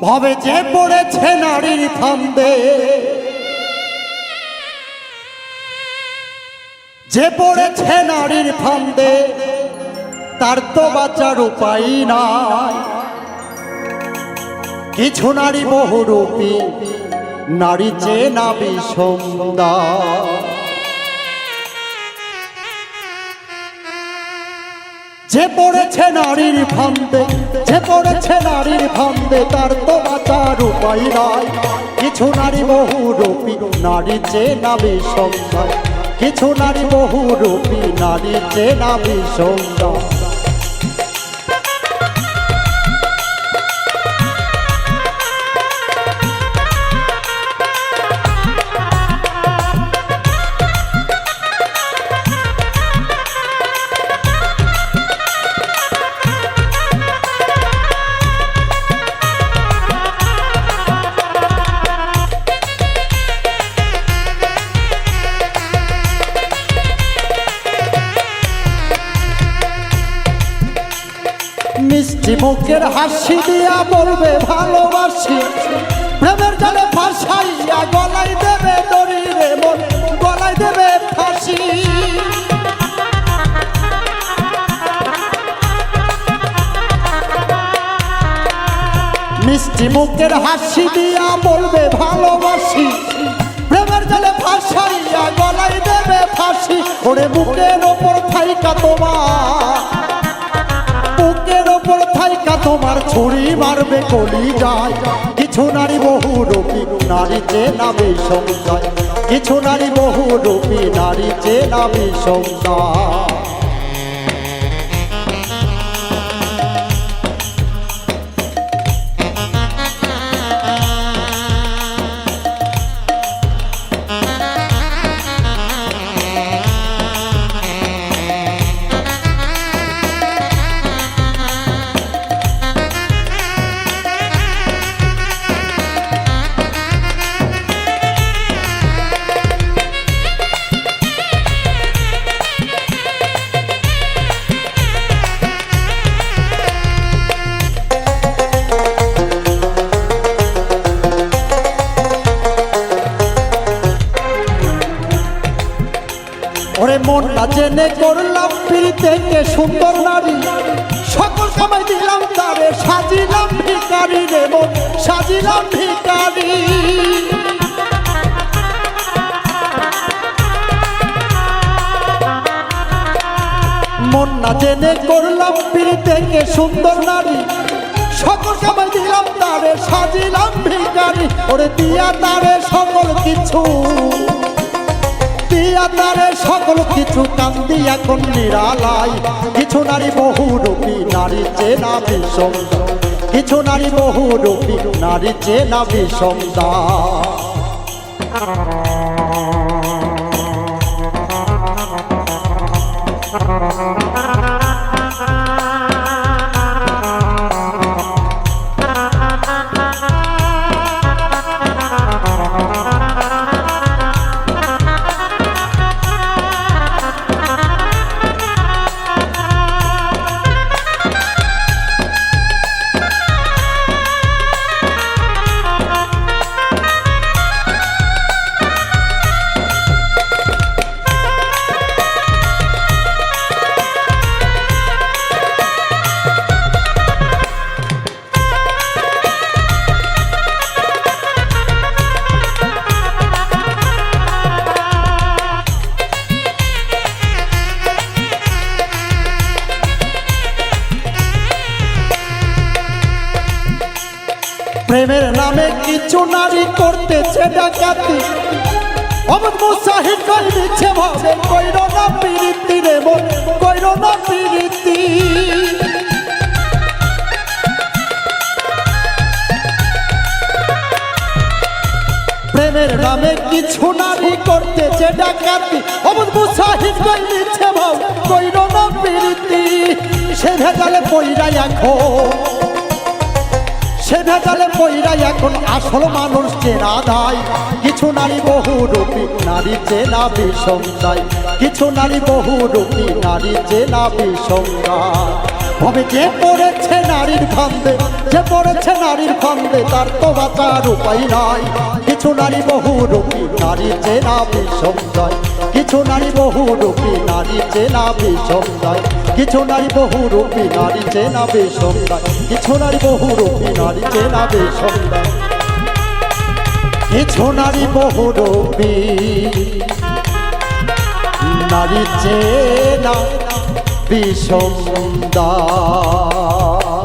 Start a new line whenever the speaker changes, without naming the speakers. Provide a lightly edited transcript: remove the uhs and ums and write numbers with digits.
ভাবে যে পড়েছে নারীর ফান্দে, যে পড়েছে নারীর ফান্দে তার তো বাঁচার উপায় নাই। কিছু নারী বহুরূপী, নারী চেনা বিষমদার। যে পড়েছে নারীর ফান্দে, যে পড়েছে নারীর ফান্দে তার তো বাঁচার উপায় নাই। কিছু নারী বহুরূপী, নারী চেনা বিষমদার। কিছু নারী বহুরূপী, নারী চেনা বিষমদার। মিষ্টি মুখের হাসি দিয়া বলবে ভালোবাসি, প্রেমের জালে ফাঁসাইয়া গলায় দেবে দড়ি রে মন, গলায় দেবে ফাঁসি। মিষ্টি মুখের হাসি দিয়া বলবে ভালোবাসি, প্রেমের জালে ফাঁসাইয়া গলায় দেবে ফাঁসি। ওরে বুকের ওপর থাইকা তোমার, বুকের ওপর থাইকা তোমার ছুরি মারবে কলি যায়। কিছু নারী বহুরূপী, নারী চেনা বিষমদার। কিছু নারী বহুরূপী, নারী চেনা বিষমদার। ওরে মন না জেনে করলাম প্রীতিকে সুন্দর নারী, সকল সময় দিলাম তারে সাজিলাম ভিখারি রে মন, সাজিলাম ভিখারি। মন না জেনে করলাম প্রীতিকে সুন্দর নারী, সকল সময় দিলাম তারে সাজিলাম ভিখারি। ওরে দিয়া তারে সকল কিছু, তারে সকল কিছু কান্দি এখন নিরালাই। কিছু নারী বহুরূপী, নারী চেনা বিষমদার। কিছু নারী বহুরূপী, নারী চেনা বিষমদার। প্রেমের নামে কিছু নারী করতেছে ডাকাতি, অবধ মুসাহিদ কই দিচ্ছে ভাবে কইরো না প্রীতি রে মন, কইরো না প্রীতি। প্রেমের নামে কিছু নারী করতেছে ডাকাতি, অবধ মুসাহিদ কই দিচ্ছে ভাবে কইরো না প্রীতি। সে ভেজালে পইরা এখন, সে ভেজালে পইরা এখন আসল মানুষ চেনা দায়। কিছু নারী বহুরূপী, নারী চেনা বিষমদার। কিছু নারী বহুরূপী, নারী চেনা বিষমদার। তবে যে পড়েছে নারীর ফান্দে, যে পড়েছে নারীর ফান্দে, তার তো বাঁচার উপায় নাই। কিছু নারী বহুরূপী, নারীর চেনা বিষম যায়। কিছু নারী বহুরূপী, নারীর চেনা বিষম যায়। কিছু নারী বহুরূপী, নারীর চেনা বিষম যায়। কিছু নারী বহুরূপী, নারীর চেনা বিষম যায়। কিছু নারী বহুরূপী, নারীর চেনা বিষম যায়।